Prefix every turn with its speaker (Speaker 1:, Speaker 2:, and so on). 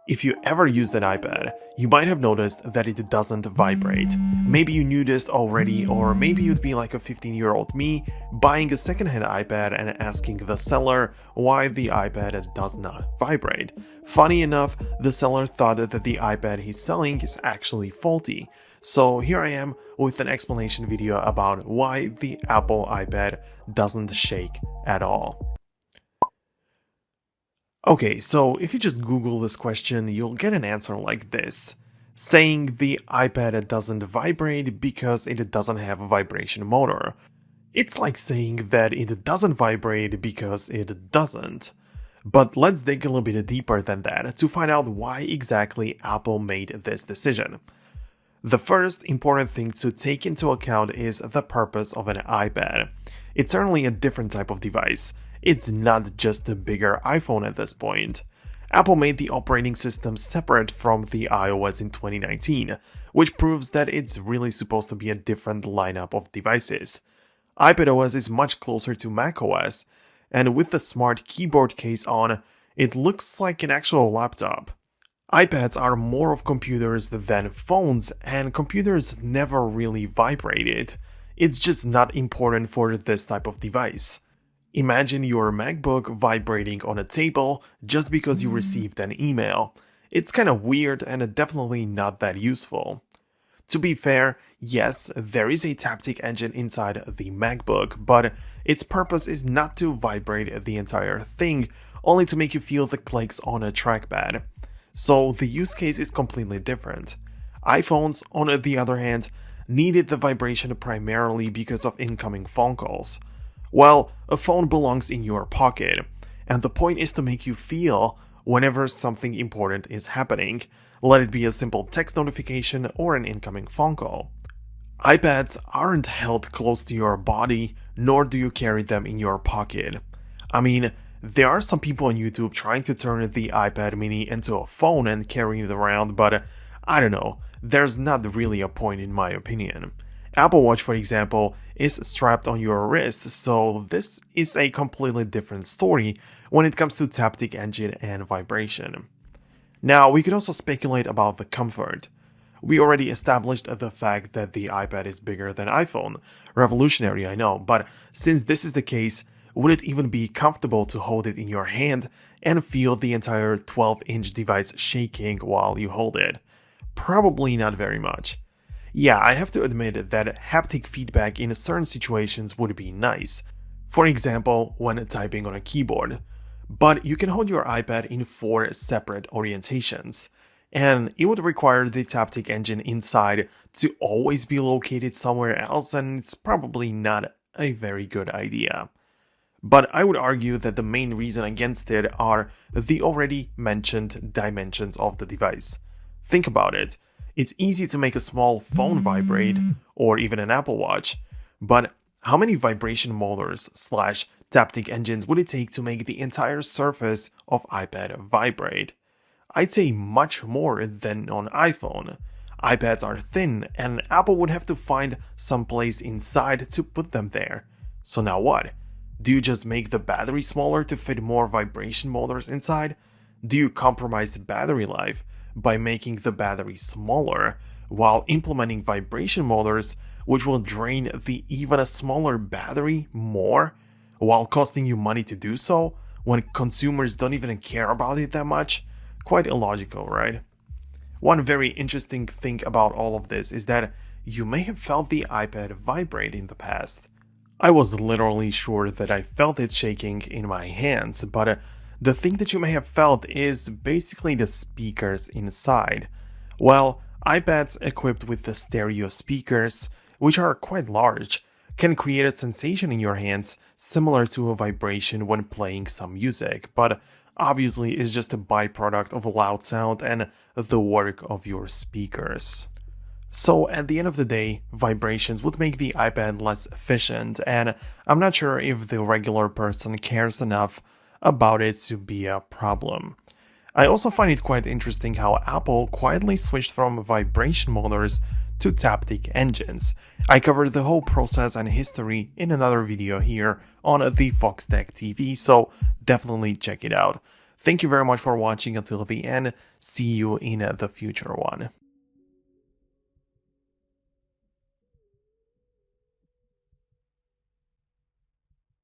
Speaker 1: If you ever used an iPad, you might have noticed that it doesn't vibrate. Maybe you knew this already, or maybe you'd be like a 15-year-old me buying a secondhand iPad and asking the seller why the iPad does not vibrate. Funny enough, the seller thought that the iPad he's selling is actually faulty. So here I am with an explanation video about why the Apple iPad doesn't shake at all. Okay, so if you just Google this question, you'll get an answer like this, saying the iPad doesn't vibrate because it doesn't have a vibration motor. It's like saying that it doesn't vibrate because it doesn't. But let's dig a little bit deeper than that to find out why exactly Apple made this decision. The first important thing to take into account is the purpose of an iPad. It's certainly a different type of device. It's not just a bigger iPhone at this point. Apple made the operating system separate from the iOS in 2019, which proves that it's really supposed to be a different lineup of devices. iPadOS is much closer to macOS, and with the smart keyboard case on, it looks like an actual laptop. iPads are more of computers than phones, and computers never really vibrated. It's just not important for this type of device. Imagine your MacBook vibrating on a table just because you received an email. It's kind of weird and definitely not that useful. To be fair, yes, there is a taptic engine inside the MacBook, but its purpose is not to vibrate the entire thing, only to make you feel the clicks on a trackpad. So the use case is completely different. iPhones, on the other hand, needed the vibration primarily because of incoming phone calls. Well, a phone belongs in your pocket, and the point is to make you feel whenever something important is happening, let it be a simple text notification or an incoming phone call. iPads aren't held close to your body, nor do you carry them in your pocket. I mean, there are some people on YouTube trying to turn the iPad mini into a phone and carrying it around, but I don't know, there's not really a point in my opinion. Apple Watch, for example, is strapped on your wrist, so this is a completely different story when it comes to taptic engine and vibration. Now, we could also speculate about the comfort. We already established the fact that the iPad is bigger than iPhone. Revolutionary, I know, but since this is the case, would it even be comfortable to hold it in your hand and feel the entire 12-inch device shaking while you hold it? Probably not very much. Yeah, I have to admit that haptic feedback in certain situations would be nice. For example, when typing on a keyboard. But you can hold your iPad in 4 separate orientations, and it would require the taptic engine inside to always be located somewhere else, and it's probably not a very good idea. But I would argue that the main reason against it are the already mentioned dimensions of the device. Think about it. It's easy to make a small phone vibrate, or even an Apple Watch, but how many vibration motors / taptic engines would it take to make the entire surface of iPad vibrate? I'd say much more than on iPhone. iPads are thin, and Apple would have to find some place inside to put them there. So now what? Do you just make the battery smaller to fit more vibration motors inside? Do you compromise battery life by making the battery smaller while implementing vibration motors which will drain the even smaller battery more while costing you money to do so when consumers don't even care about it that much? Quite illogical, right? One very interesting thing about all of this is that you may have felt the iPad vibrate in the past. I was literally sure that I felt it shaking in my hands, but the thing that you may have felt is basically the speakers inside. Well, iPads equipped with the stereo speakers, which are quite large, can create a sensation in your hands similar to a vibration when playing some music, but obviously is just a byproduct of loud sound and the work of your speakers. So at the end of the day, vibrations would make the iPad less efficient, and I'm not sure if the regular person cares enough about it to be a problem. I also find it quite interesting how Apple quietly switched from vibration motors to taptic engines. I covered the whole process and history in another video here on the Foxtecc TV, so definitely check it out. Thank you very much for watching until the end. See you in the future one.